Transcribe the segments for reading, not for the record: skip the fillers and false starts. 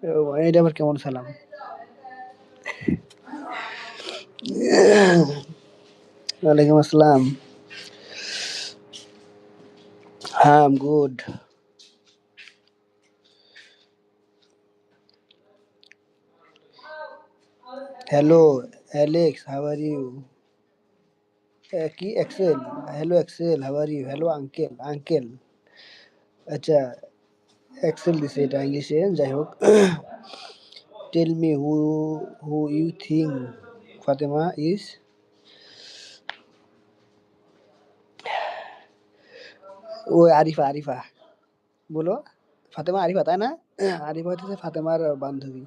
এটা আবার কেমন সালাম? ওয়ালাইকুম আসসালাম। হ্যাঁ, I'm good. Hello, Alex. How are you? কি Excel? Hello, Excel. How are you? Hello, Uncle. Uncle. আচ্ছা, Excel দিছে এটা ইংলিশে। যাই হোক, tell me who you think Fatima is? ওই আরিফা, আরিফা। বলো। ফাতেমা আরিফা, তাই না? আরিফা হচ্ছে ফাতেমার বান্ধবী।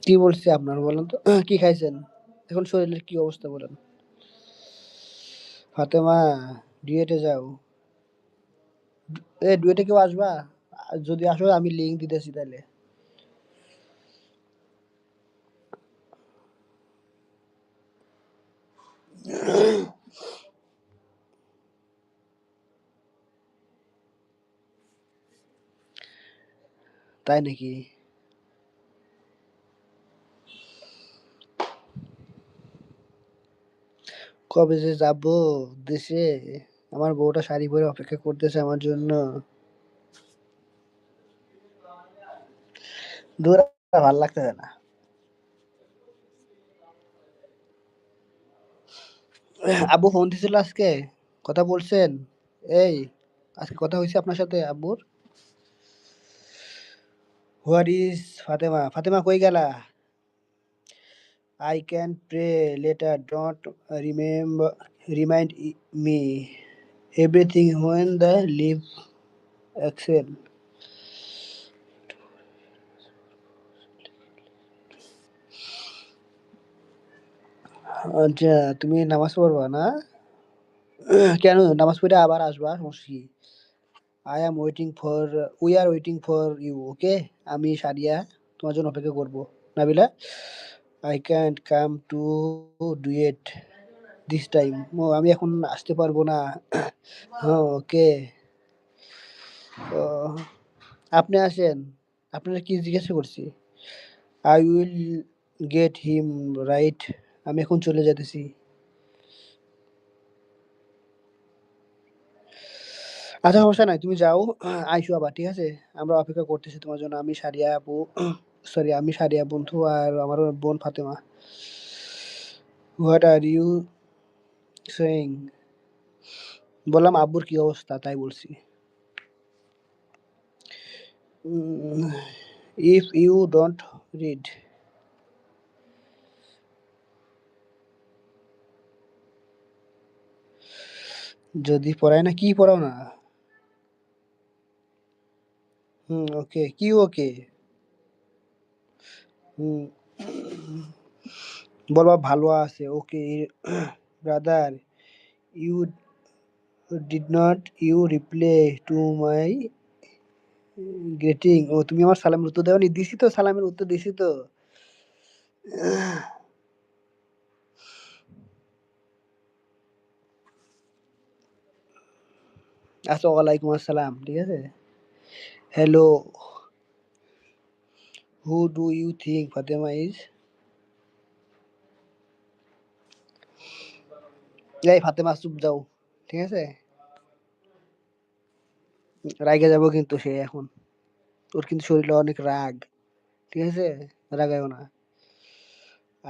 কি বলছে আপনার বলেন তো? কি খাইছেন? এখন শরীরের কি অবস্থা বলেন? ফাতেমা, ডুয়েটে যাও। ডুয়েটে কেউ আসবা? আর যদি আসো আমি লিংক দিতেছি তাহলে। তাই নাকি? কবে যে যাব দেশে? আমার বউটা শাড়ি পরে অপেক্ষা করতেছে আমার জন্য। দূর, ভাল লাগতেছে না। আব্বু ফোন দিছিল আজকে? কথা বলছেন? এই, আজকে কথা হয়েছে আপনার সাথে আব্বুর? What is Fatema? ফাতেমা কই গেলা? I can pray later. Don't remind me everything when the leave Excel. আচ্ছা, তুমি নামাজ পড়বা না? কেন নামাজ পড়ে আবার আসবা? সমস্যা কি? I am waiting for we are waiting for you, okay? আমি সাদিয়া তোমার জন্য অপেক্ষা করব। Nabila, I can't come to duet this time. ও আমি এখন আসতে পারবো না। হ্যাঁ, ওকে। আপনি আসেন। আপনারা কি জিজ্ঞাসা করছি? I will get him right. আমি এখন চলে যাইতেছি। আচ্ছা, সমস্যা নাই। তুমি যাও, আইসো আবার, ঠিক আছে? আমরা অপেক্ষা করতেছি তোমার জন্য। আমি সাদিয়া আপু, সরি, আমি সাদিয়া বন্ধু আর আমার বোন Fatema. What are you saying? বললাম আব্বুর কি অবস্থা তাই বলছি। If you don't read. যদি পড়ায় না, কি পড়াও না? ওকে। কি ওকে? হুম, বলবা ভালো আছে। Okay brother, you did not you reply to my greeting. ও তুমি আমার সালামের উত্তর দাওনি? দিছি তো, সালামের উত্তর দিছি তো। আচ্ছা, ওয়ালাইকুম আসসালাম, ঠিক আছে। Hello, who do you think Fatema is? এই ফাতেমা, চুপ যাও, ঠিক আছে? রাগে যাবো কিন্তু সে এখন। ওর কিন্তু শরীরে অনেক রাগ, ঠিক আছে? রাগায়ও না।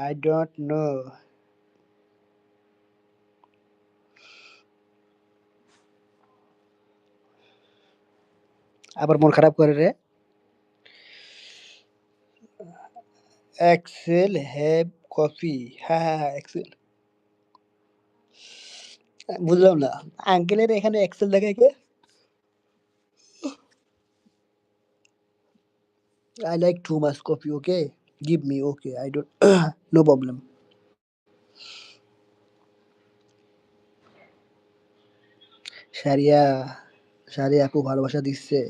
I don't know. আবার মন খারাপ করে রে। এক্সেল হ্যাভ কফি। হ্যাঁ, হ্যাঁ, হ্যাঁ, এক্সেল। বুঝলাম না, আঙ্কেলের এখানে এক্সেল দেখায় কে? I like too much coffee, okay? Give me, okay. I don't, no problem. সারিয়া, সারিয়া আপু ভালোবাসা দিচ্ছে।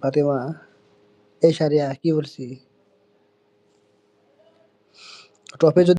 ফাতেমা। এই সারিয়া কি বলছি? টপে যদি